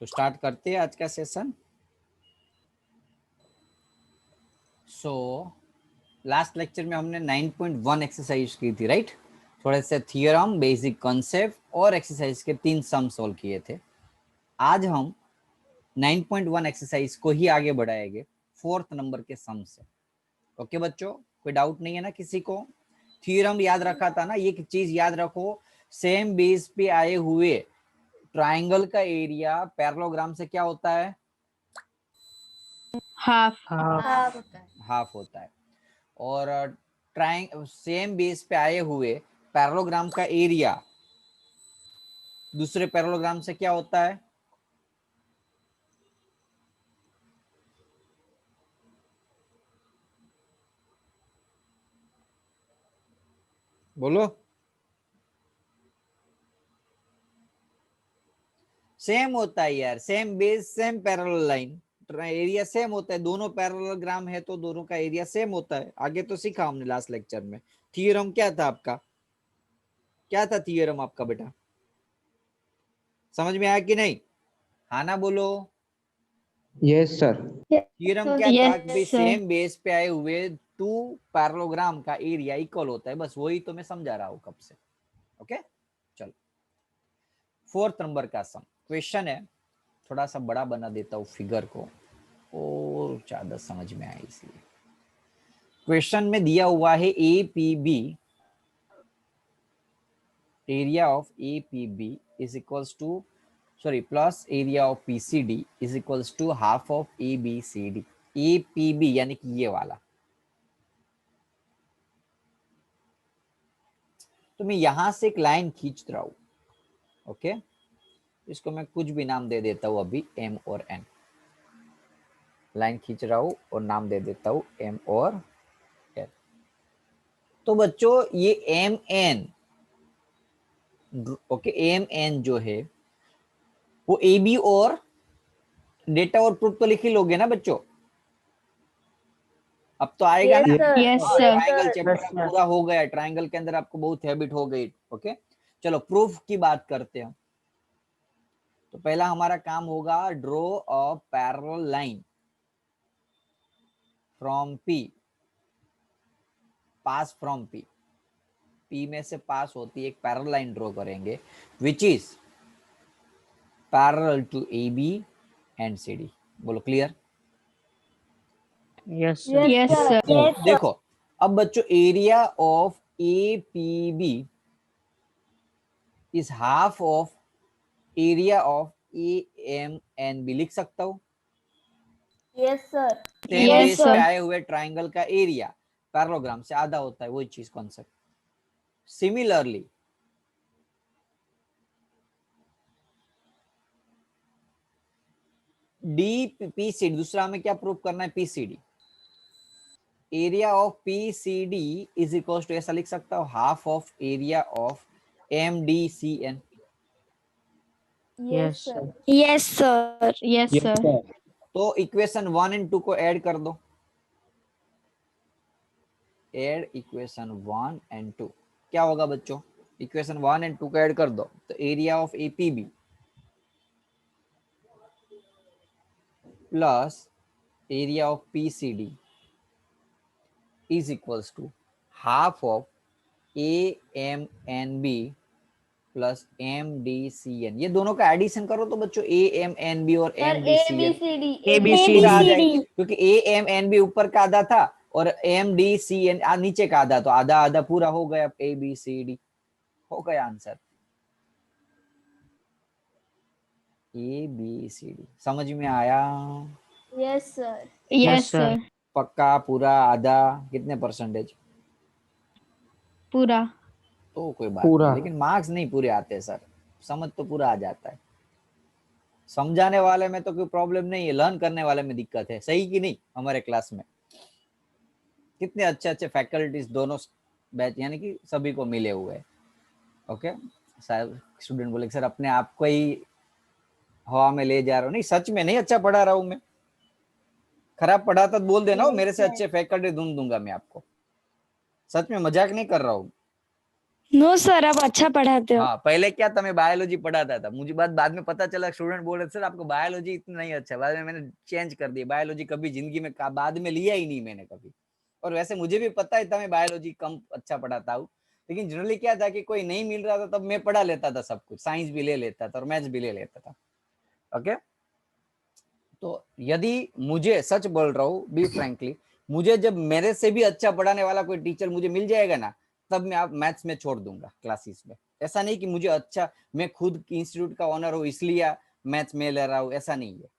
तो स्टार्ट करते हैं आज का सेशन। सो लास्ट लेक्चर में हमने 9.1 एक्सरसाइज की थी, राइट। थोड़े से थियरम, बेसिक कॉन्सेप्ट और एक्सरसाइज के 3 सम सोल्व किए थे। आज हम 9.1 एक्सरसाइज को ही आगे बढ़ाएंगे 4th नंबर के सम से। ओके बच्चों, कोई डाउट नहीं है ना किसी को? थ्योरम याद रखा था ना? ये चीज याद रखो, सेम बेस पे आए हुए ट्राइंगल का एरिया पैरेललोग्राम से क्या होता है? हाफ हाफ होता है। और सेम बेस पे आए हुए पैरेललोग्राम का एरिया दूसरे पैरेललोग्राम से क्या होता है? बोलो। सेम होता है यार, same base same parallel line, area same होता है। दोनों पैरेललोग्राम है तो दोनों का एरिया सेम होता है। आगे तो सीखा हमने लास्ट लेक्चर में। थ्योरम क्या था आपका? क्या था थ्योरम आपका बेटा? समझ में आया कि नहीं? हाँ ना बोलो। Yes sir. थ्योरम क्या था कि yes, सेम बेस पे आए हुए 2 पैरेललोग्राम का एरिया इक्वल होता है। बस वही तो मैं समझा रहा हूं कब से। ओके चलो, 4th नंबर का सम क्वेश्चन है। थोड़ा सा बड़ा बना देता हूँ फिगर को और ज्यादा समझ में आए इसलिए। क्वेश्चन में दिया हुआ है A P B, area of A P B is equals to plus area of P C D is equals to half of A B C D. A P B यानी कि ये वाला। तो मैं यहां से एक लाइन खींच रहा हूं। ओके, इसको मैं कुछ भी नाम दे देता हूं अभी, एम और एन। लाइन खींच रहा हूं और नाम दे देता हूं एम और एन। तो बच्चों ये M N, okay, M N जो है वो ए बी और डेटा और प्रूफ तो लिख ही लोगे ना बच्चों? अब तो आएगा ना? yes, sir. ट्रायंगल चैप्टर पूरा हो गया। ट्रायंगल के अंदर आपको बहुत हैबिट हो गई। ओके चलो, प्रूफ की बात करते हैं। तो पहला हमारा काम होगा draw a parallel line from P, pass from P. P में से पास होती है एक पैरेलल लाइन ड्रॉ करेंगे which is parallel to A B and C D. बोलो क्लियर? Yes yes, sir. देखो अब बच्चों, area of A P B is half of area of A M N B. लिख सकता हूं? Yes sir. Same Yes, base sir. पे आए हुए ट्राइंगल का एरिया पैरेललोग्राम से आधा होता है, वही चीज concept. Similarly D P C D, दूसरा हमें क्या प्रूव करना है? P C D. Area of P C D is equal to, ऐसा लिख सकता हूं, half of area of M D C N. Yes sir. yes, sir. yes, sir. तो इक्वेशन 1 एंड 2 को ऐड कर दो। Add equation 1 and 2। क्या होगा बच्चों? इक्वेशन 1 एंड 2 को ऐड कर दो तो area of A P B plus area of P C D is equals to half of A M N B plus M D C N. ये दोनों का एडिशन करो तो बच्चों ए एम एन बी और एम डी सी एन पूरा आ जाएगा, क्योंकि ए एम एन बी ऊपर का आधा था और एम डी सी एन नीचे का आधा, तो आधा आधा पूरा हो गया। ए बी सी डी हो गया answer. A B C D समझ में आया? Yes sir. yes, sir. पक्का? पूरा? आधा? कितने परसेंटेज? पूरा तो कोई बात पूरा। नहीं, लेकिन मार्क्स नहीं पूरे आते सर। समझ तो पूरा आ जाता है। समझाने वाले में तो कोई प्रॉब्लम नहीं है, लर्न करने वाले में दिक्कत है। सही कि नहीं? हमारे क्लास में कितने अच्छे अच्छे फैकल्टीज दोनों बैच यानी कि सभी को मिले हुए हैं। ओके, स्टूडेंट बोले सर अपने आप को ही हवा में ले जा रहा हूँ। नहीं, सच में नहीं अच्छा पढ़ा रहा हूँ मैं। खराब पढ़ाता तो बोल देना, मेरे से अच्छे फैकल्टी ढूंढ दूंगा मैं आपको। सच में मजाक नहीं कर रहा हूँ। नो सर, आप अच्छा पढ़ाते हो। हाँ, पहले क्या था, मैं बायोलॉजी पढ़ाता था, मुझे बाद में पता चला, स्टूडेंट बोल रहे सर आपको बायोलॉजी इतना नहीं अच्छा, बाद में मैंने चेंज कर दिया, बायोलॉजी कभी जिंदगी में बाद में लिया ही नहीं मैंने कभी। और वैसे मुझे भी पता ही था मैं बायोलॉजी कम अच्छा पढ़ाता हूँ, लेकिन जनरली क्या था कि कोई नहीं मिल रहा था तब मैं पढ़ा लेता था सब कुछ, साइंस भी ले लेता था और मैथ्स भी ले लेता था। ओके, तो यदि मुझे, सच बोल रहा हूँ बी फ्रैंकली, मुझे जब मेरे से भी अच्छा पढ़ाने वाला कोई टीचर मुझे मिल जाएगा ना, तब मैं आप मैथ्स में छोड़ दूंगा क्लासेस में। ऐसा नहीं कि मुझे अच्छा, मैं खुद इंस्टीट्यूट का ऑनर हूँ इसलिए मैथ्स में ले रहा हूँ, ऐसा नहीं है।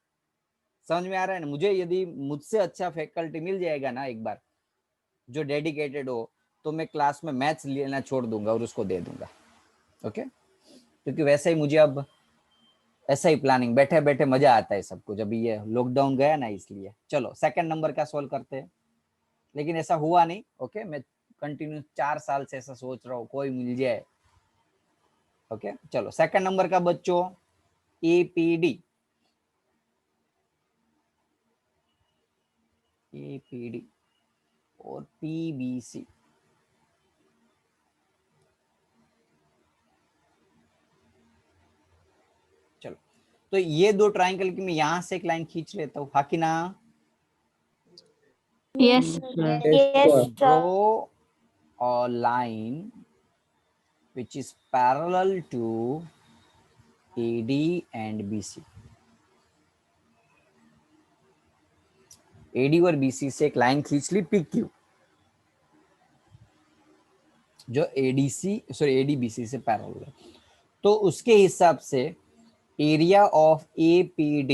समझ में आ रहा है ना? मुझे यदि मुझसे अच्छा फैकल्टी मिल जाएगा ना एक बार, जो डेडिकेटेड हो, तो मैं क्लास में मैथ्स लेना छोड़ दूंगा और उसको दे दूंगा। ओके, क्योंकि वैसे ही मुझे अब ऐसा ही प्लानिंग, बैठे बैठे मजा आता है सब कुछ, अभी ये लॉकडाउन गया ना इसलिए। चलो सेकंड नंबर का सॉल्व करते हैं, लेकिन ऐसा हुआ नहीं। ओके, मैं कंटिन्यू 4 साल से ऐसा सोच रहा हूँ कोई मिल जाए। ओके, चलो सेकंड नंबर का बच्चों, एपीडी, एपीडी और पीबीसी। चलो, तो ये दो ट्राइंगल की मैं यहां से एक लाइन खींच लेता हूँ, हाँ कि ना? Yes Yes, sir. Draw a line which is parallel to AD and BC. AD और BC से एक लाइन खींच ली PQ, जो ADBC से पैरेलल है। तो उसके हिसाब से area of APD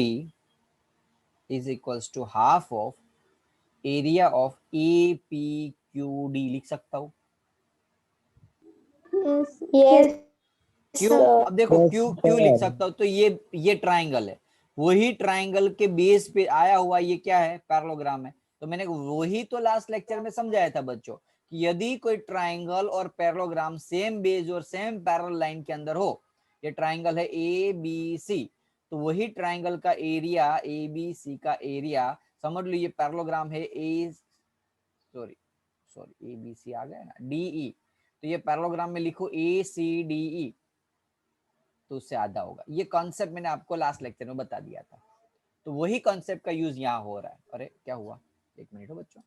is equals to half of area of APQD, लिख सकता हूँ। Yes, क्यों? sir. अब देखो, Yes, क्यों क्यों लिख sir. सकता हूँ, तो ये ट्राइंगल है, वही ट्राइंगल के बेस पे आया हुआ ये क्या है, पैरेललोग्राम है। तो मैंने वही तो लास्ट लेक्चर में समझाया था बच्चों, कि यदि कोई ट्राइंगल और पैरेललोग्राम सेम बेस और सेम पैरेलल लाइन के अंदर हो, ये ट्राइंगल है ABC, तो वही ट्राइंगल का एरिया, ABC का एरिया, समझ लो ये पैरेललोग्राम है सॉरी ABC आ गया ना, DE, तो ये पैरेललोग्राम में लिखो ACDE, तो उससे आधा होगा। ये कॉन्सेप्ट मैंने आपको लास्ट लेक्चर में बता दिया था, तो वही कॉन्सेप्ट का यूज यहाँ हो रहा है। अरे क्या हुआ, एक मिनट हो बच्चों,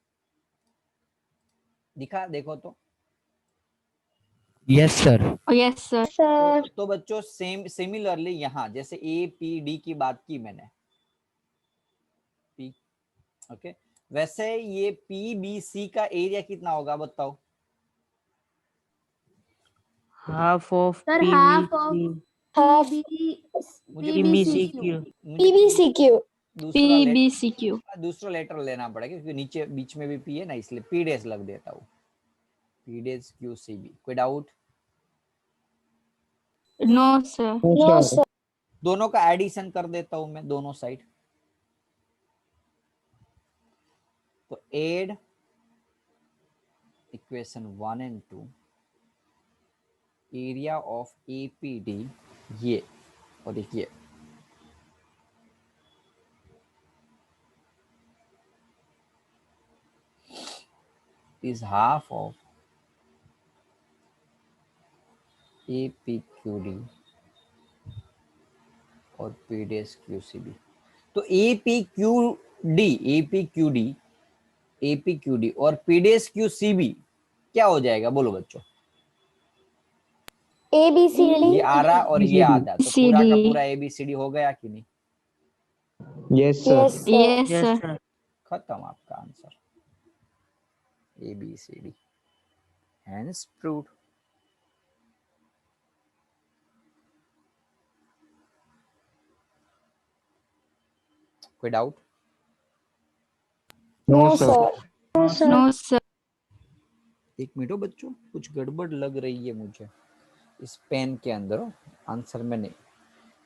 दिखा देखो तो। Yes, sir. Yes sir. Sir. तो बच्चों सिमिलरली यहाँ जैसे APD की बात की मैंने, पी, ओके, वैसे ये PBC का एरिया कितना होगा बताओ? Half of Sir, half of PVC. मुझे PBCQ. मुझे PBCQ. PBCQ। दूसरा लेटर लेना पड़ेगा, क्योंकि नीचे बीच में भी P है ना, इसलिए P डेज लग देता हूँ, P डेज QCB। कोई doubt? No sir. No, sir. दोनों का एडिशन कर देता हूं मैं, दोनों साइड। तो add equation 1 and 2, area of APD ये, और देखिए इज हाफ ऑफ APQD और P डेज QCB। तो APQD और P डेज QCB क्या हो जाएगा बोलो बच्चों? ABCD. ये आधा और ये ABCD. आधा, तो पूरा का CD। पूरा ABCD हो गया कि नहीं? Yes, sir. Yes, sir. Yes Yes, sir. sir. खत्म आपका आंसर, ABCD, hence proved। कोई doubt? No, No, sir. sir. No sir. एक मिनट हो बच्चों, कुछ गड़बड़ लग रही है मुझे इस पेन के अंदर, आंसर में नहीं,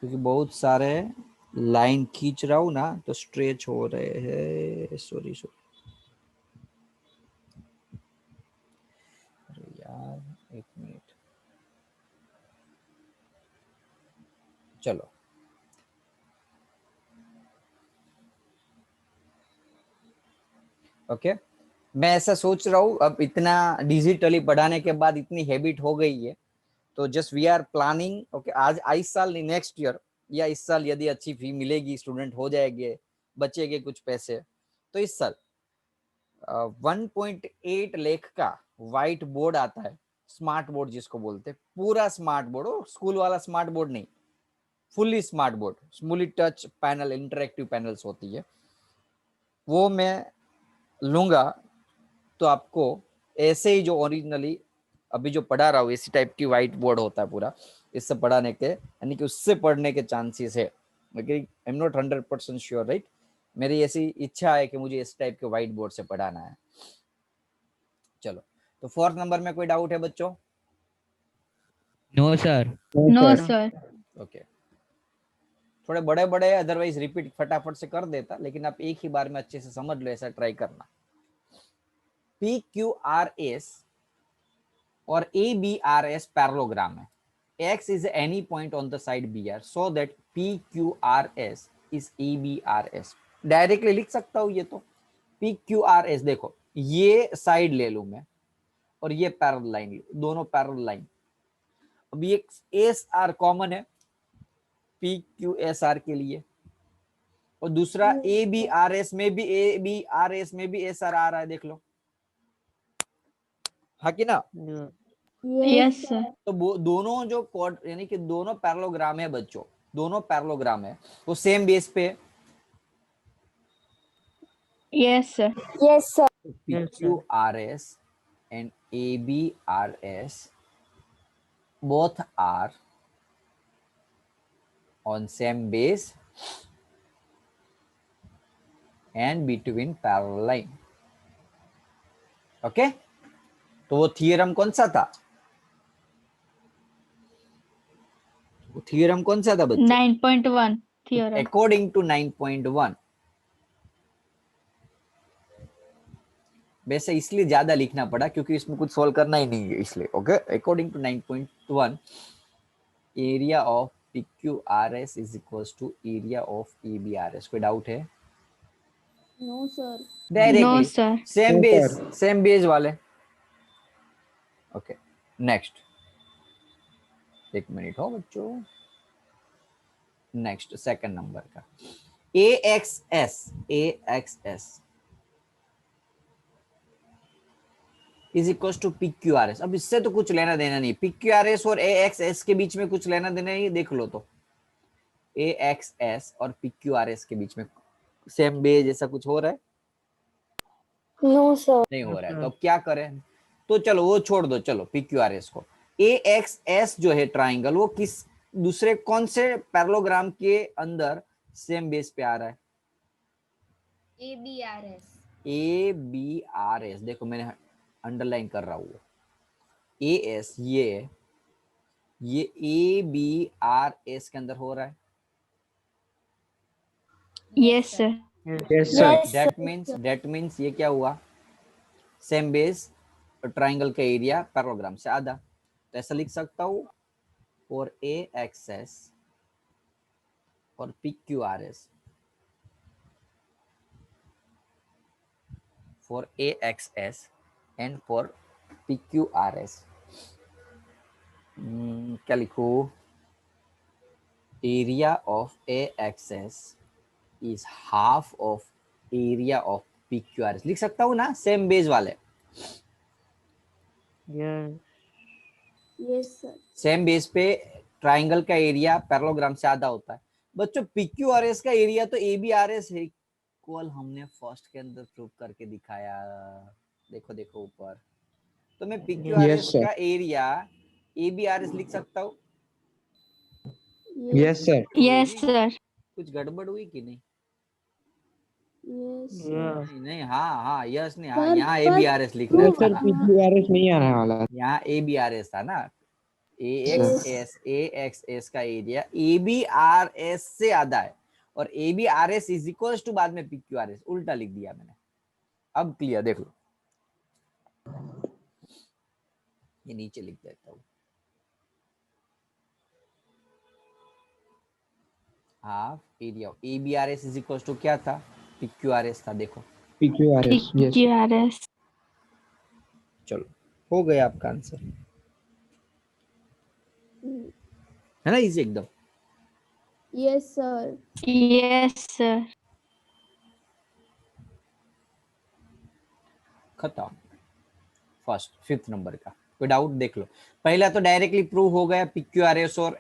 क्योंकि बहुत सारे लाइन खींच रहा हूँ ना, तो स्ट्रेच हो रहे हैं। सॉरी अरे यार, एक मिनट, चलो ओके। मैं ऐसा सोच रहा हूँ, अब इतना डिजिटली पढ़ाने के बाद इतनी हैबिट हो गई है, तो just we are planning, okay, आज इस साल नहीं, नेक्स्ट ईयर या इस साल यदि अच्छी फी मिलेगी, स्टूडेंट हो जाएंगे, बचेंगे कुछ पैसे, तो इस साल 1.8 लाख का व्हाइट बोर्ड आता है, स्मार्ट बोर्ड जिसको बोलते हैं, पूरा स्मार्ट बोर्ड हो, स्कूल वाला स्मार्ट बोर्ड नहीं, fully smart board, smoothly touch panel, interactive panels होती है, वो मैं लूंगा। तो आपको ऐसे ही जो ओरिजिनली अभी जो पढ़ा रहा हूँ इसी टाइप की व्हाइट बोर्ड होता है पूरा, इससे पढ़ाने के, यानी कि उससे पढ़ने के चांसेस है, लेकिन I am not 100% sure, right. मेरी ऐसी इच्छा है कि मुझे इस टाइप के व्हाइट बोर्ड से पढ़ाना है। चलो, तो 4th नंबर में कोई डाउट है बच्चों? No, sir. No sir. Okay, थोड़े बड़े बड़े, अदरवाइज रिपीट फटाफट से कर देता, लेकिन आप एक ही बार में अच्छे से समझ लो, ऐसा ट्राई करना। PQRS और ABRS पैरेललोग्राम है। X is any point on the side BR so that PQRS is ABRS। Directly लिख सकता हूं ये तो। PQRS देखो, ये साइड ले लूं मैं और ये पैरेलल लाइन, दोनों पैरेलल लाइन। अब ये SR कॉमन है PQSR के लिए, और दूसरा ABRS में भी SR आ रहा है, देख लो, हाँ कि ना। Yeah. Yes sir. तो वो दोनों जो कोड, यानी कि दोनों पैरेललोग्राम है बच्चों, दोनों पैरेललोग्राम है, वो सेम बेस पे है। Yes sir. Yes, sir. Yes, sir. PQRS and ABRS both are on same base and between parallel line। Okay, तो वो थियरम कौन सा था? वो थियरम कौन सा था बच्चों? 9.1 थ्योरम। According to 9.1। वैसे इसलिए ज्यादा लिखना पड़ा क्योंकि इसमें कुछ सॉल्व करना ही नहीं है, इसलिए। Okay, according to 9.1 area of PQRS is equals to area of ABRS। कोई डाउट है? No, sir. No directly sir. Same No, बेस, sir. सेम बेस वाले। ओके, नेक्स्ट, एक मिनट हो बच्चों, नेक्स्ट सेकंड नंबर का AXS is equal to PQRS। अब इससे तो कुछ लेना देना नहीं, PQRS और AXS के बीच में कुछ लेना देना नहीं, देख लो तो AXS और PQRS के बीच में सेम बेस जैसा कुछ हो रहा है? No, sir. नहीं हो रहा है, Okay. तो अब क्या करें? तो चलो वो छोड़ दो, चलो PQRS को। AXS जो है ट्राइंगल, वो किस दूसरे कौन से पैरेललोग्राम के अंदर सेम बेस पे आ रहा है? ABRS. ABRS, देखो मैंने अंडरलाइन कर रहा हूँ, AS ये ABRS के अंदर हो रहा है। Yes sir. Yes, sir. Yes, sir. That means ये क्या हुआ? सेम बेस ट्राइंगल का एरिया पैरेललोग्राम से आधा। तो ऐसा लिख सकता हूँ, फॉर AXS और PQRS, for AXS and for PQRS, क्या लिखूं? Area of AXS is half of area of PQRS। लिख सकता हूँ ना, सेम बेस वाले। Yeah. Yes, sir. Same base पे ट्राइंगल का एरिया पैरेललोग्राम से आधा होता है। बच्चों PQRS का एरिया तो ABRS है, इक्वल हमने फर्स्ट के अंदर प्रूव करके दिखाया। देखो देखो ऊपर, तो मैं PQRS Yes, sir. का एरिया ABRS लिख सकता हूँ। Yes, sir. Yes sir. कुछ गड़बड़ हुई कि नहीं? Yes, sir. Yeah. नहीं नहीं, हाँ हाँ, यस नहीं, हाँ, पर- यहाँ पर- ABRS लिखना No, था sir. ना, PQRS नहीं आने वाला। यहाँ ABRS था ना। Yes. AXS का एरिया ABRS से आधा है, और ABRS इज इक्वल टू बाद में PQRS, उल्टा लिख दिया मैंने। अब क्लियर, देख लो, ये नीचे लिख देता हूँ, half area of ABRS is equal to क्या था? PQRS था, देखो। PQRS. Yes. PQRS। चलो हो गया आपका आंसर, है ना, इजी एकदम। Yes, sir. Yes, sir. खत्म। फर्स्ट 5th नंबर का कोई डाउट देख लो। पहला तो डायरेक्टली प्रूव हो गया, PQRS और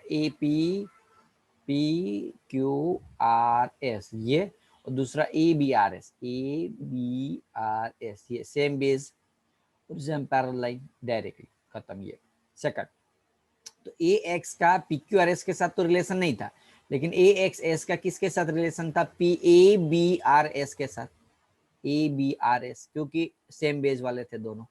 PQRS ये, और दूसरा ABRS ये सेम बेस और सेम पैरेलल लाइन, डायरेक्टली खत्म। ये सेकंड, तो AX का PQRS के साथ तो रिलेशन नहीं था, लेकिन AXS का किसके साथ रिलेशन था? ABRS के साथ, ABRS, क्योंकि सेम बेस वाले थे दोनों।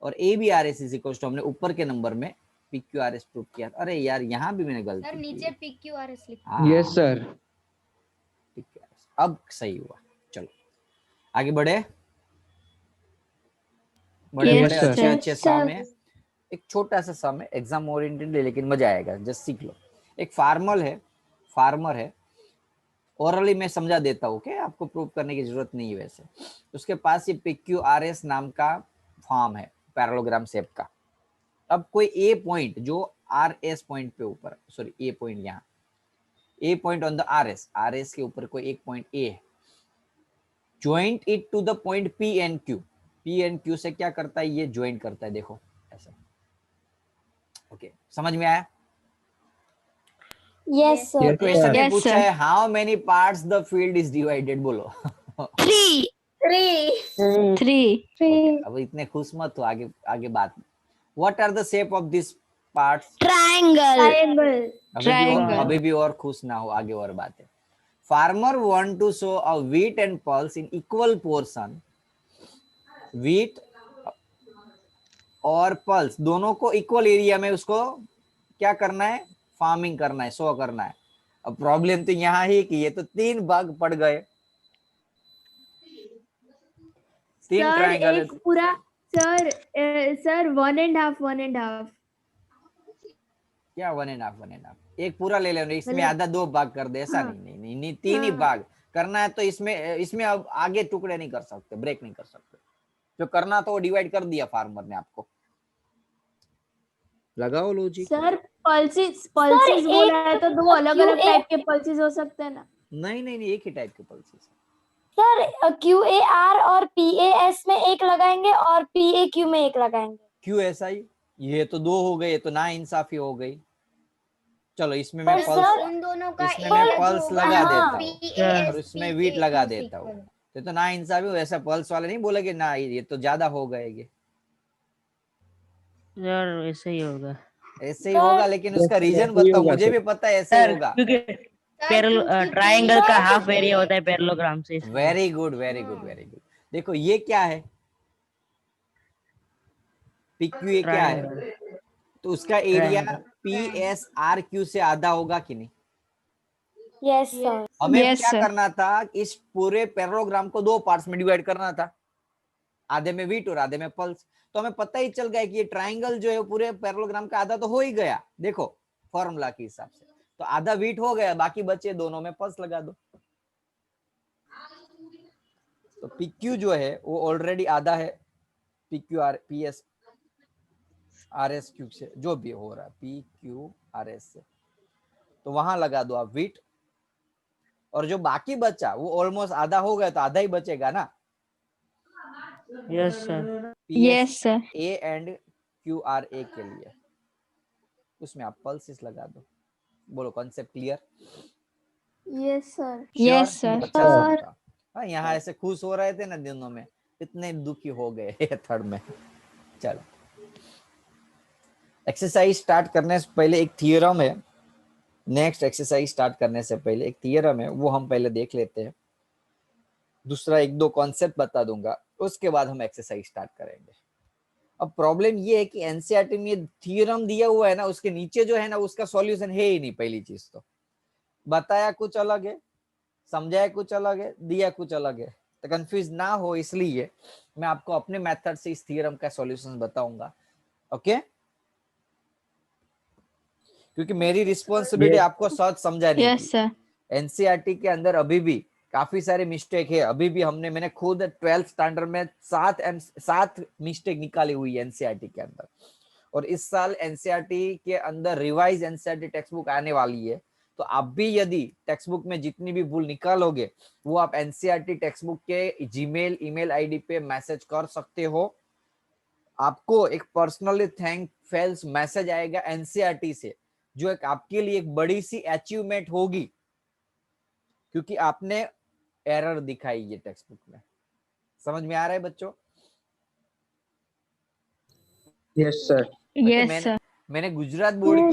और ABRS इज इक्वल टू हमने ऊपर के नंबर में PQRS प्रूव किया। अरे यार यहाँ भी मैंने गलती सर की नीचे है। PQRS लिखा। हाँ, यस सर। PQRS अब सही हुआ। चलो आगे बढ़े, बड़े Yes, बड़े sir. अच्छे अच्छे Yes, सम sir. है। एक छोटा सा सम है, एग्जाम ओरिएंटेड है, लेकिन मजा आएगा, जस्ट सीख लो। एक फार्मर है, ओरली मैं समझा देता हूँ, ओके, आपको प्रूव करने की जरूरत नहीं है। वैसे उसके पास ये PQRS नाम का फॉर्म है, पैरेललोग्राम शेप का। अब कोई ए पॉइंट जो RS पॉइंट पे ऊपर, सॉरी ए पॉइंट, यहाँ a point on the RS के ऊपर कोई एक पॉइंट ए है, joint it to the point P and Q से क्या करता है? ये ज्वाइंट करता है, देखो ऐसा। ओके, समझ में आया? Yes, sir. Yes, question sir. में Yes, पूछा sir. है how many parts the field is divided, बोलो। 3. 3. 3. Okay, अब इतने खुश मत हो, आगे आगे बात। What are the shape of this parts? Triangle. Triangle. Triangle. अभी भी और खुश ना हो, आगे और बात है। Farmer want to sow a wheat and pulse in equal portion. wheat और पल्स दोनों को इक्वल एरिया में उसको क्या करना है? फार्मिंग करना है, सो करना है। अब प्रॉब्लम तो यहाँ ही कि ये तो 3 भाग पड़ गए, 3 Sir, ट्रायंगल। एक पूरा सर 1.5. क्या 1.5? एक पूरा ले लेना, इसमें मतलब- आधा 2 भाग कर दे, ऐसा हाँ। नहीं, 3 ही हाँ। भाग करना है। तो इसमें अब आगे टुकड़े नहीं कर सकते, ब्रेक नहीं कर सकते। जो करना तो वो डिवाइड कर दिया फार्मर ने आपको। लगाओ लॉजिक। सर पल्सेस बोला है तो दो अलग अलग टाइप के पल्सेस हो सकते हैं ना? नहीं, एक ही टाइप के पल्सेस। सर QAR और PAS में एक लगाएंगे और PAQ में एक लगाएंगे। क्यों ऐसा ही? ये तो 2 हो गए, ये तो ना इंसाफी हो गई। चलो इसमें मैं पर पल्स, सर उन दोनों का इसमें मैं AS पल्स होगा, लगा हाँ। देता हूँ और उसमें वीट लगा देता हूँ, तो ना इंसाफी। वैसा पल्स वाले नहीं बोलेगे ना ये तो ज्यादा हो गए, ये यार ऐसे ही होगा ऐसे ही होगा। लेकिन उसका Yes, रीजन ऐसे ही बताओ, होगा मुझे सर। भी पता है ऐसे ही सर, होगा। क्योंकि ट्रायंगल का हाफ एरिया होता है पैरेललोग्राम से, इसलिए। Very good, very good, very good. देखो ये क्या है? PQA क्या है? ट्रायंगल। तो उसका एरिया Triangle. PSRQ से आधा होगा कि नहीं? Yes sir. हमें Yes, क्या sir. करना था? इस पूरे पैरेललोग्राम को 2 पार्ट्स में डिवाइड करना था, आधे में वीट और आधे में पल्स। तो हमें पता ही चल गया कि ये ट्रायंगल जो है पूरे पैरेललोग्राम का आधा तो हो ही गया, देखो फॉर्मूला के हिसाब से। तो आधा वीट हो गया, बाकी बचे दोनों में पल्स लगा दो। तो PQ जो है वो ऑलरेडी आधा है PQR PSRSQ से, जो भी हो रहा है PQRS से, तो वहां लगा दो आप वीट। और जो बाकी बचा वो ऑलमोस्ट आधा हो गया, तो आधा ही बचेगा ना। Yes sir. Yes, sir. A and QRA के लिए उसमें आप पल्सेस लगा दो। बोलो concept clear? Yes, sir. Yes, sir. अच्छा समझा। हाँ, यहाँ ऐसे खुश हो रहे थे ना दिनों में, इतने दुखी हो गए थर्ड में। चलो एक्सरसाइज स्टार्ट करने से पहले एक थियरम है। नेक्स्ट एक्सरसाइज स्टार्ट करने से पहले एक थियरम है, वो हम पहले देख लेते हैं। दूसरा 1-2 कॉन्सेप्ट बता दूंगा, उसके बाद हम एक्सरसाइज स्टार्ट करेंगे। अब प्रॉब्लम ये है कि एनसीईआरटी में ये थियरम दिया हुआ है ना, उसके नीचे जो है ना उसका सॉल्यूशन है ही नहीं। पहली चीज तो बताया कुछ अलग है, समझाया कुछ अलग है, दिया कुछ अलग है, तो कंफ्यूज ना हो इसलिए मैं आपको अपने मेथड से इस थियरम का सॉल्यूशन बताऊंगा। ओके, क्योंकि मेरी रिस्पॉन्सिबिलिटी Yes. आपको सच समझाने Yes, की। sir. एनसीईआरटी के अंदर अभी भी काफी सारे मिस्टेक है अभी भी। मैंने खुद 12th स्टैंडर्ड में 7 मिस्टेक निकाली हुई है एनसीईआरटी के अंदर। और इस साल एनसीईआरटी के अंदर रिवाइज एनसीईआरटी टेक्स्ट बुक आने वाली है, तो आप भी यदि टेक्स्ट बुक में जितनी भी भूल निकालोगे वो आप एनसीईआरटी टेक्स्ट बुक के जीमेल ईमेल आईडी पे मैसेज कर सकते हो। आपको एक पर्सनली थैंकफुल मैसेज आएगा एनसीईआरटी से, जो एक आपके लिए एक बड़ी सी अचीवमेंट होगी, क्योंकि आपने एरर दिखाई है टेक्स्ट बुक में। समझ में आ रहा है बच्चों? Yes sir. Yes, sir. मैंने गुजरात बोर्ड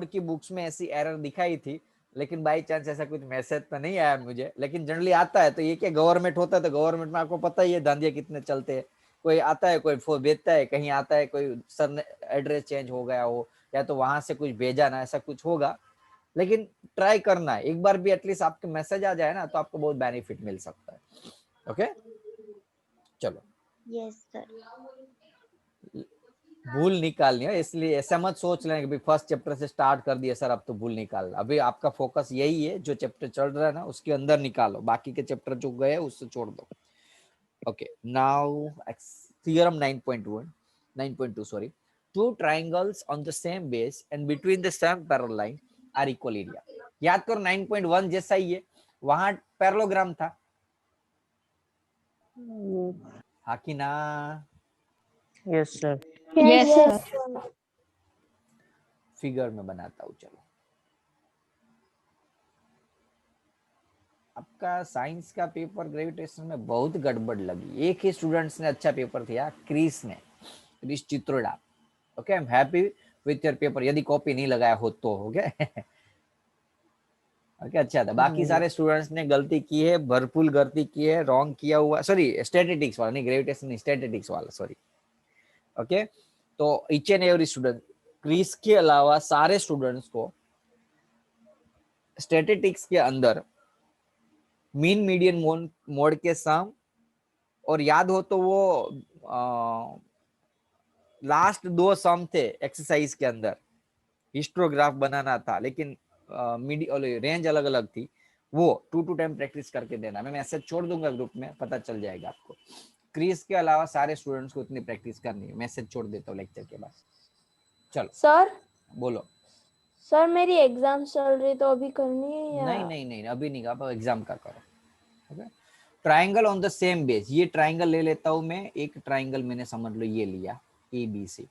की Yes, बुक्स में ऐसी एरर दिखाई थी, लेकिन बाई चांस ऐसा कुछ मैसेज तो नहीं आया मुझे, लेकिन जनरली आता है। तो ये क्या गवर्नमेंट होता है, तो गवर्नमेंट में आपको पता ही है धांधिया कितने चलते हैं। कोई आता है, कोई भेजता है, कहीं आता है कोई सर ने एड्रेस चेंज हो गया हो, या तो वहां से कुछ भेजा ना, ऐसा कुछ होगा। लेकिन ट्राई करना है एक बार भी, एटलीस्ट आपके मैसेज आ जाए ना, तो आपको बहुत बेनिफिट मिल सकता है। ओके चलो, यस सर। भूल निकालनी है, इसलिए ऐसा मत सोच लें कि फर्स्ट चैप्टर से स्टार्ट कर दिया सर अब तो भूल निकाल। अभी आपका फोकस यही है, जो चैप्टर चल रहा है ना उसके अंदर निकालो, बाकी के चैप्टर जो गए उससे छोड़ दो। Okay, now theorem 9.2 sorry, two triangles on the same base and between the same parallel line are equal area। याद करो 9.1 जैसा ही है, वहां पैरेललोग्राम था, हाँ कि ना? Yes sir. Yes, sir. Figure में बनाता हूँ। चलो, आपका साइंस का पेपर ग्रेविटेशन में बहुत गड़बड़ लगी। एक ही स्टूडेंट्स ने अच्छा पेपर दिया, Kris Chitroda. Okay, I am happy with your paper, यदि कॉपी नहीं लगाया हो तो। ओके ओके, अच्छा था। बाकी सारे स्टूडेंट्स ने गलती की है, भरपूर गलती की है, रॉन्ग किया हुआ। सॉरी, स्टैटिस्टिक्स वाला नहीं, ग्रेविटेशन नहीं, स्टैटिस्टिक्स वाला, सॉरी। ओके, तो each and every student, Chris के अलावा सारे स्टूडेंट्स को स्टैटिस्टिक्स के अंदर मीन मीडियन मोड के सम, और याद हो तो वो लास्ट 2 सम थे एक्सरसाइज के अंदर, हिस्टोग्राफ बनाना था, लेकिन रेंज अलग अलग थी। वो 2 टाइम प्रैक्टिस करके देना। मैं मैसेज छोड़ दूंगा ग्रुप में, पता चल जाएगा आपको। क्रिस के अलावा सारे स्टूडेंट्स को इतनी प्रैक्टिस करनी है। मैसेज छोड़ देता हूँ लेक्चर के बाद। चलो सर बोलो। सर मेरी एग्जाम चल रही तो अभी करनी है या नहीं अभी नहीं, आप एग्जाम का करो। Okay, triangle on the same base, ये ट्राइंगल ले लेता हूं मैं। एक ट्राइंगल मैंने समझ लो ये लिया ABC,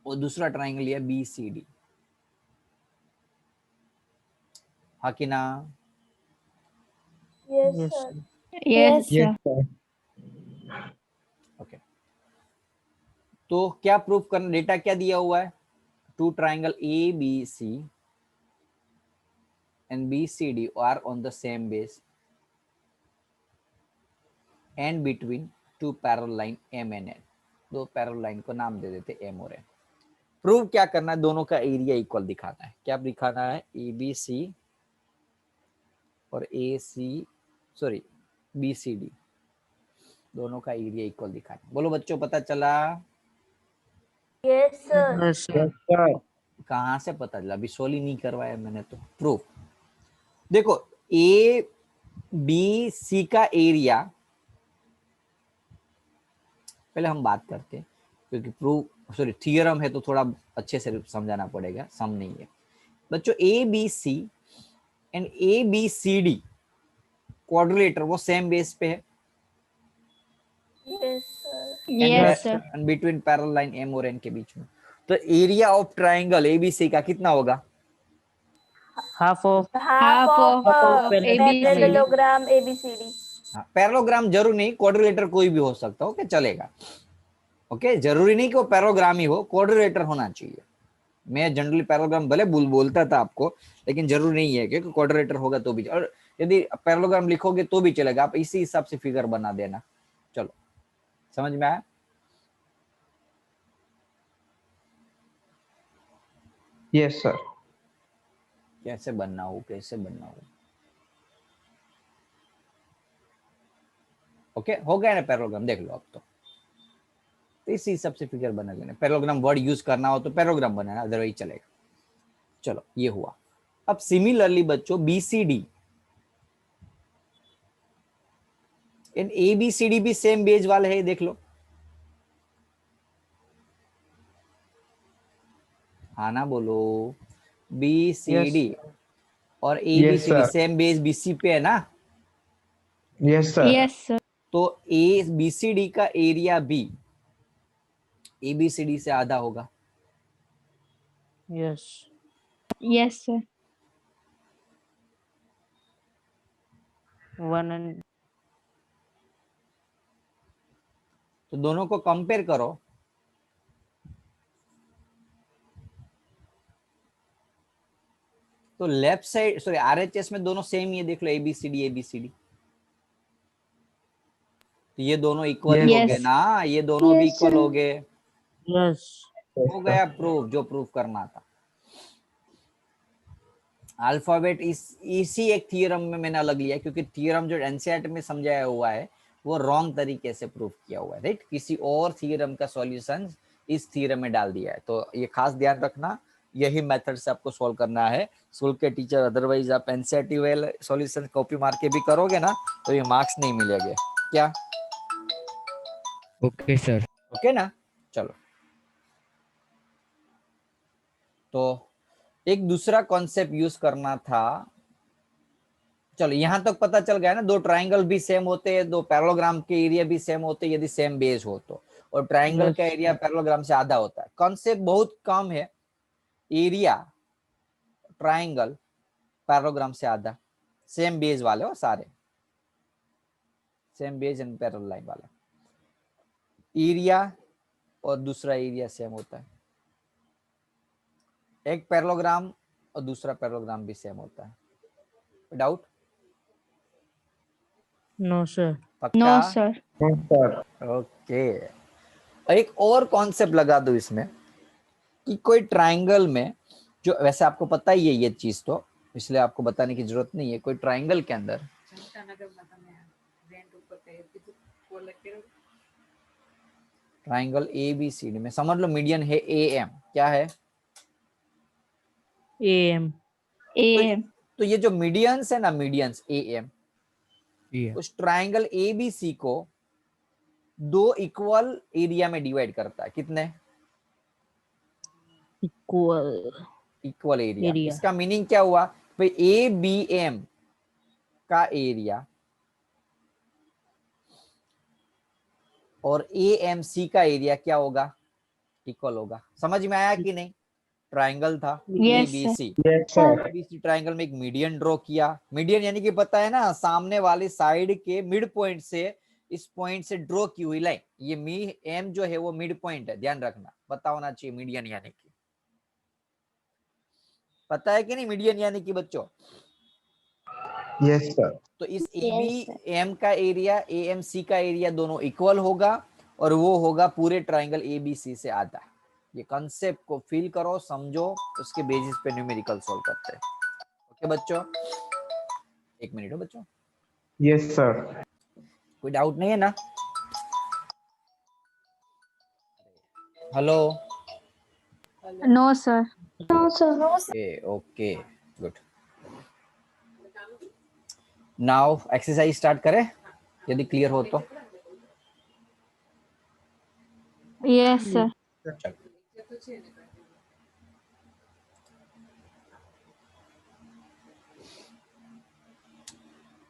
और दूसरा ट्राइंगल लिया BCD, हाँ कि ना? Yes yes sir. Sir. Yes, yes sir. Sir. Okay, तो क्या प्रूफ करना? डेटा क्या दिया हुआ है? 2 triangle ABC and BCD are on the same base and between 2 parallel line M and N। 2 parallel line को नाम दे देते M और N। प्रूव क्या करना है? दोनों का एरिया इक्वल दिखाना है। क्या दिखाना है? ABC और BCD दोनों का एरिया इक्वल दिखाना है। बोलो बच्चों, पता चला? Yes sir. Yes sir. Yes sir. कहां से पता चला? अभी सोल्व नहीं करवाया मैंने तो। प्रूफ देखो, ABC का एरिया पहले हम बात करते हैं, क्योंकि प्रूफ थियरम है तो थोड़ा अच्छे से समझाना पड़ेगा, सम नहीं है बच्चों। ABC एंड ABCD क्वाड्रिलेटर वो सेम बेस पे है, yes sir. Yes, sir. And between parallel line M और N के बीच में। तो एरिया ऑफ ट्राइंगल ABC का कितना होगा? Half of half of ABCD. Parallelogram ABCD। Parallelogram जरूर नहीं, क्वाड्रिलेटर कोई भी हो सकता है। ओके, चलेगा। ओके, जरूरी नहीं कि वो पैरेललोग्राम ही हो, क्वाड्रिलेटर होना चाहिए। मैं जनरली पैरेललोग्राम भले बोलता था आपको, लेकिन जरूरी नहीं है क्योंकि क्वाड्रिलेटर होगा तो भी, और यदि पैरेललोग्राम लिखोगे तो भी चलेगा। आप इसी हिसाब से फिगर बना देना। चलो, समझ में आया? Yes sir. कैसे बनना हो? ओके, हो गया ना पैरेललोग्राम? देख लो अब तो इसी हिसाब से फिगर बना लेना। पैरेललोग्राम वर्ड यूज करना हो तो पैरेललोग्राम बनाना, अदरवाइज चलेगा। चलो, ये हुआ। अब सिमिलरली बच्चों BCD इन ABCD भी सेम बेस वाले है, देख लो। हाँ ना बोलो, BCD और Yes, ABCD sir. Same base BC पे है ना। Yes, sir. Yes, sir. तो ABCD का एरिया B ABCD से आधा होगा। Yes. Yes, sir. 1 and तो दोनों को कंपेयर करो। तो लेफ्ट साइड सॉरी RHS में दोनों सेम ही है, देख लो ABCD। तो ये दोनों इक्वल ही हो Yes. गए ना, ये दोनों भी Yes, इक्वल sir. हो गए। yes. हो गया प्रूफ, जो प्रूफ करना था। अल्फाबेट इसी एक थियरम में मैंने अलग लिया, क्योंकि थियरम जो एनसीईआरटी में समझाया हुआ है वो रॉन्ग तरीके से प्रूफ किया हुआ है, राइट। किसी और थियरम का सॉल्यूशन इस थियरम में डाल दिया है, तो ये खास ध्यान रखना, यही मेथड से आपको सॉल्व करना है स्कूल के टीचर। अदरवाइज आप एनसीईआरटी वाले सॉल्यूशन कॉपी मार के भी करोगे ना तो ये मार्क्स नहीं मिलेंगे। क्या ओके सर। ओके ना, चलो। तो एक दूसरा कॉन्सेप्ट यूज करना था। चलो यहां तक पता चल गया ना, दो ट्राइंगल भी सेम होते हैं, दो पैरेललोग्राम के एरिया भी सेम होते हैं यदि सेम बेस हो तो, और ट्राइंगल Yes. का एरिया पैरेललोग्राम से आधा होता है। कॉन्सेप्ट बहुत कम है, एरिया ट्राइंगल पैरेललोग्राम से आधा, सेम बेस वाले हो सारे, same base and parallel line वाला। एरिया और दूसरा एरिया सेम होता है, एक पैरेललोग्राम और दूसरा पैरेललोग्राम भी सेम होता है। डाउट? No, sir. पक्का? No, sir. Yes, sir. Okay. एक और कॉन्सेप्ट लगा दो इसमें कि कोई ट्राइंगल में, जो वैसे आपको पता ही है ये चीज, तो इसलिए आपको बताने की जरूरत नहीं है। कोई ट्राइंगल के अंदर ट्राइंगल ABCD में समझ लो मीडियन है AM, क्या है? AM. AM. तो ये जो मीडियंस है ना, मीडियंस AM, ये उस ट्राइंगल ABC को दो इक्वल एरिया में डिवाइड करता है। कितने? Equal. Equal area. Area. इसका मीनिंग क्या हुआ भाई? ABM का एरिया और AMC का एरिया क्या होगा? इक्वल होगा। समझ में आया कि नहीं? ट्राइंगल था Yes, ABC, Yes, sir. ABC triangle में एक मीडियन ड्रॉ किया। मीडियन यानी कि पता है ना, सामने वाली साइड के मिड पॉइंट से इस पॉइंट से ड्रॉ की हुई लाइन। ये M जो है वो मिड पॉइंट है, ध्यान रखना, पता होना चाहिए मीडियन यानी कि। पता है कि नहीं मीडियन यानी कि बच्चों? Yes, sir. तो इस Yes, ABM का एरिया AMC का एरिया दोनों इक्वल होगा, और वो होगा पूरे ट्राइंगल ABC से आधा। ये कॉन्सेप्ट को फील करो, समझो, उसके बेसिस पे न्यूमेरिकल सॉल्व करते हैं। ओके बच्चों, एक मिनट हो बच्चों, Yes, sir. कोई डाउट नहीं है ना? Hello? No, sir. No, sir. Okay good. Now exercise start करें यदि क्लियर हो तो। Yes, sir.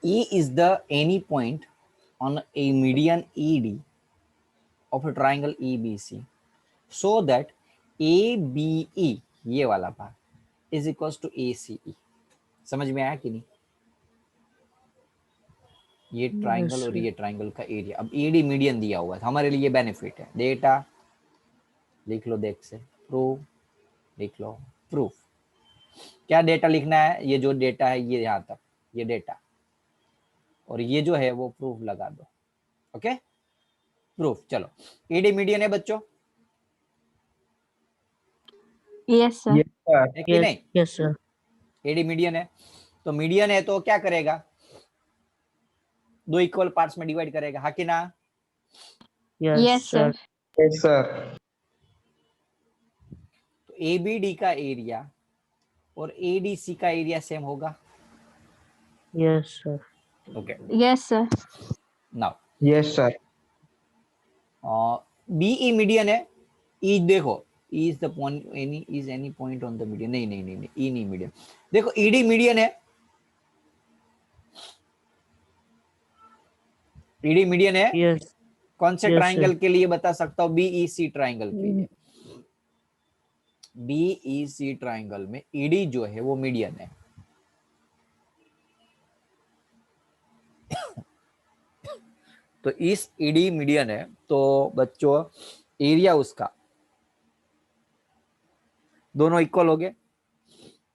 E is the any point on a median ED of a triangle EBC so that ABE ये वाला भाग is equals to ACE। समझ में आया कि नहीं? ये ट्राइंगल और ये ट्राइंगल का एरिया। अब ED मीडियन दिया हुआ है, हमारे लिए बेनिफिट है। डेटा लिख लो, देख से प्रूफ लिख लो। प्रूफ क्या डेटा लिखना है? ये जो डेटा है ये यहाँ तक, ये डेटा, और ये जो है वो प्रूफ लगा दो। Okay, proof. चलो, ED मीडियन है बच्चों, Yes, sir. Yes, sir. है कि Yes. नहीं? Yes, sir. ED मीडियन है, तो मीडियन है तो क्या करेगा? दो इक्वल पार्ट्स में डिवाइड करेगा, हाँ कि ना? Yes, Yes, sir. Yes, sir. तो ABD का एरिया और एडीसी का एरिया सेम होगा. Yes, sir. Okay, Yes, sir. Now Yes, sir. B E median है. ई देखो, E is the point, any point on the median. नहीं नहीं नहीं, ई नहीं मीडियन. देखो ईडी मीडियन है, ईडी मीडियन है. Yes. कौन से Yes, ट्राइंगल sir. के लिए बता सकता हूँ? बीईसी ट्राइंगल के लिए. बीईसी ट्राइंगल में ईडी जो है वो मीडियन है. तो इस ईडी मीडियन है, तो बच्चों एरिया उसका दोनों इक्वल हो गए,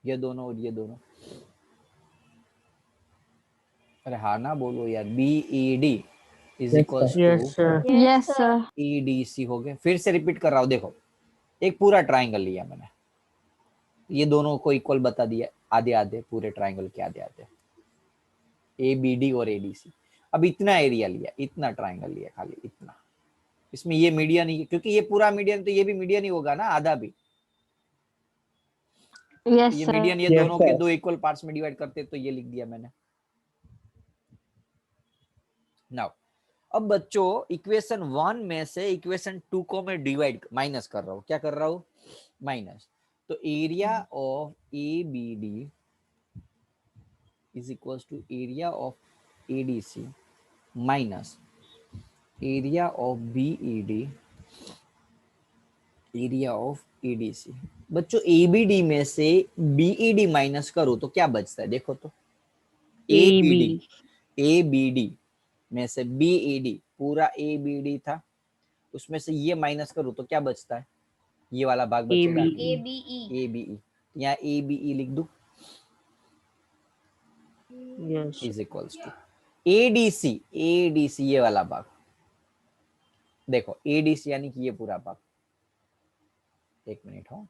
ये दोनों और ये दोनों. अरे हाँ ना बोलो यार. B E D is Yes, equal Yes, to sir. Yes, sir. E D C हो गए. फिर से रिपीट कर रहा हूँ. देखो एक पूरा ट्राइंगल लिया मैंने, ये दोनों को इक्वल बता दिया, आधे आधे पूरे ट्राइंगल के आधे आधे, ए बी डी और एडीसी. अब इतना एरिया लिया, इतना ट्राइंगल लिया, खाली इतना. इसमें ये मीडियन ही, क्योंकि ये पूरा मीडियन, तो ये भी मीडियन ही होगा ना, आधा भी. Yes, ये sir. मीडियन, ये Yes, दोनों के sir. दो इक्वल पार्ट्स में डिवाइड करते, तो ये लिख दिया मैंने. नाउ अब बच्चों इक्वेशन 1 में से इक्वेशन 2 को मैं डिवाइड माइनस कर रहा हूँ. क्या कर रहा हूँ? माइनस. तो area of A B D is equal to area of A D C minus area of B E D area of A D C. बच्चों एबीडी में से बीईडी माइनस करो तो क्या बचता है? देखो तो एबीडी, एबीडी में से बीईडी, पूरा एबीडी था, उसमें से ये माइनस करो तो क्या बचता है? ये वाला भाग बचेगा, एबीई. यहाँ एबीई लिख दूं. Yes. Is equals to A D C, A D C ये वाला भाग. देखो एडीसी यानी कि ये पूरा भाग. एक मिनट हो.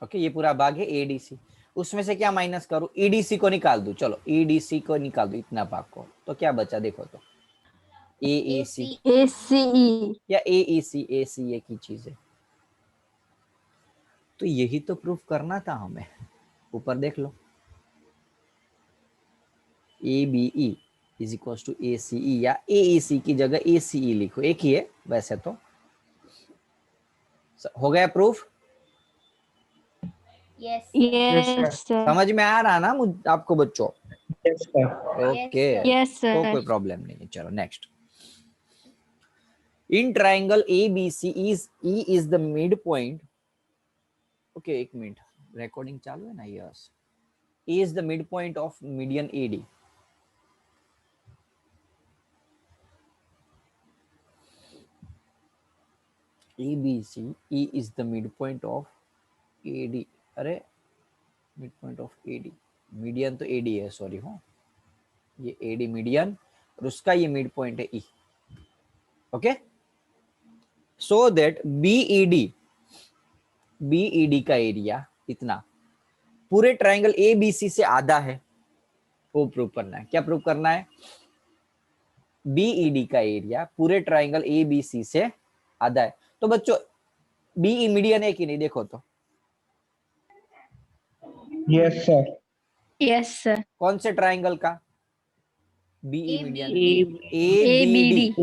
ओके, ये पूरा भाग है एडीसी. उसमें से क्या माइनस करूं? ईडीसी को निकाल दूं. चलो ईडीसी को निकाल दूं, इतना भाग को. तो क्या बचा? देखो तो एएसी ACE. या एईसी, एसी एक ही चीज है. तो यही तो प्रूफ करना था हमें. ऊपर देख लो, ABE is equal to ACE, या एईसी की जगह एसीई लिखो, एक ही है वैसे तो. हो गया प्रूफ? Yes, Yes, sir. समझ में आ रहा ना आपको बच्चों? Yes, sir. ओके, Yes, तो sir. कोई प्रॉब्लम नहीं है. चलो next. In triangle A B C is E is the mid point. Okay एक मिनट, रिकॉर्डिंग चालू है ना? Yes. E is the mid point of median A D. ABC, E is the midpoint of AD. अरे midpoint of AD, median तो AD है, sorry हो, ये AD median और उसका ये मिड पॉइंट है E. Okay, so that BED का एरिया इतना पूरे ट्राइंगल ABC से आधा है, वो प्रूव करना है. क्या प्रूव करना है? BED का एरिया पूरे ट्राइंगल ABC से आधा है. तो बच्चों बीई मीडियन है कि नहीं? देखो तो Yes, sir. Yes, sir. कौन से ट्राइंगल का? B E median, ABD.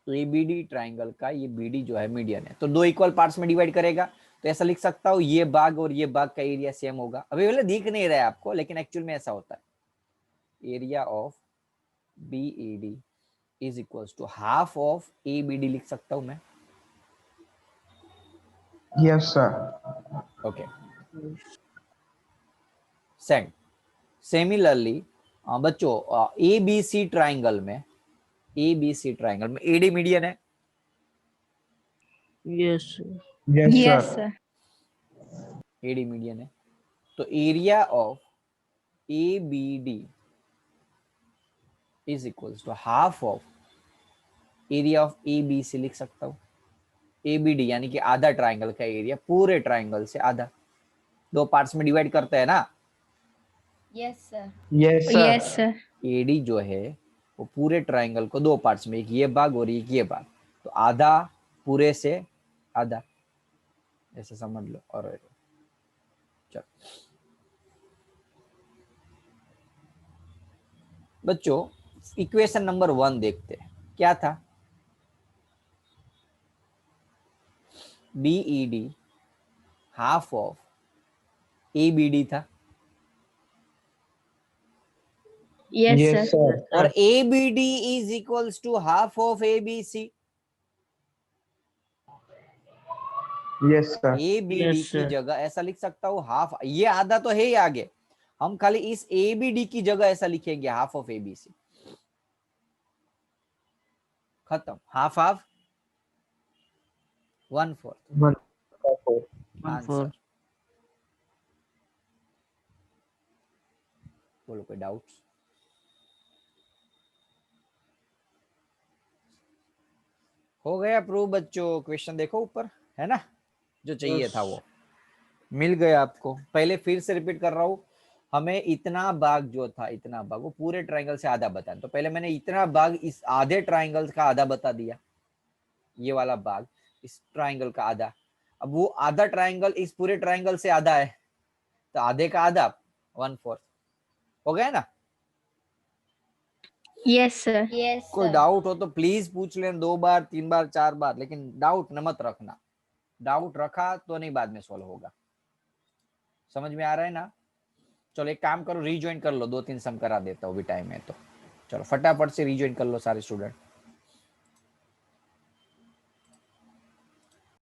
A B D triangle का ये बीडी जो है मीडियन है. तो दो इक्वल पार्ट्स में डिवाइड करेगा, तो ऐसा लिख सकता हूँ ये भाग और ये भाग का एरिया सेम होगा. अभी पहले दिख नहीं रहा है आपको, लेकिन एक्चुअल में ऐसा होता है. Area of B E D is equals to half of A B D लिख सकता हूं मैं. Yes, sir. Okay, send. Similarly बच्चों एबीसी ट्राइंगल में एडी मीडियन है. Yes, sir. Yes, Yes, sir. sir. A D median है. तो area of A B D is equals to half of area of A B C लिख सकता हूं. एबीडी यानी कि आधा ट्राइंगल का एरिया, पूरे ट्राइंगल से आधा. दो पार्ट्स में डिवाइड करते हैं ना. Yes, sir. Yes, sir. A D जो है वो पूरे ट्राइंगल को दो पार्ट्स में, एक ये भाग और एक ये भाग, तो आधा पूरे से आधा, ऐसे समझ लो। और चलो बच्चों, इक्वेशन नंबर 1 देखते हैं, क्या था? BED हाफ ऑफ ABD था, Yes, Yes, sir. sir. और ABD is equals to half of ABC। Yes, sir. ABD Yes, की sir. जगह ऐसा लिख सकता हूँ हाफ, ये आधा तो है ही आगे, हम खाली इस ABD की जगह ऐसा लिखेंगे हाफ ऑफ ABC। खत्म, हाफ हाफ 1/4 1/4. 1/4. आंसर। बोलो कोई डाउट्स? हो गया प्रूव बच्चों? क्वेश्चन देखो ऊपर है ना, जो चाहिए Yes. था वो मिल गया आपको। पहले फिर से रिपीट कर रहा हूँ, हमें इतना भाग जो था, इतना भाग वो पूरे ट्रायंगल से आधा बताया, तो पहले मैंने इतना भाग इस आधे ट्रायंगल का आधा बता दिया, ये वाला भाग इस ट्रायंगल का आधा। अब वो आधा ट्रायंगल इस पूरे ट्रायंगल से आधा है, तो आधे का आधा 1/4 हो गया ना? Yes, sir. Yes, कोई sir. डाउट हो तो प्लीज पूछ लें, 2 बार 3 बार 4 बार, लेकिन डाउट न मत रखना। डाउट रखा तो नहीं बाद में सॉल्व होगा। समझ में आ रहा है ना? चलो एक काम करो, रीज्वाइन कर लो, 2-3 सम करा देता हूँ, भी टाइम है तो। चलो फटाफट से रीज्वाइन कर लो सारे स्टूडेंट।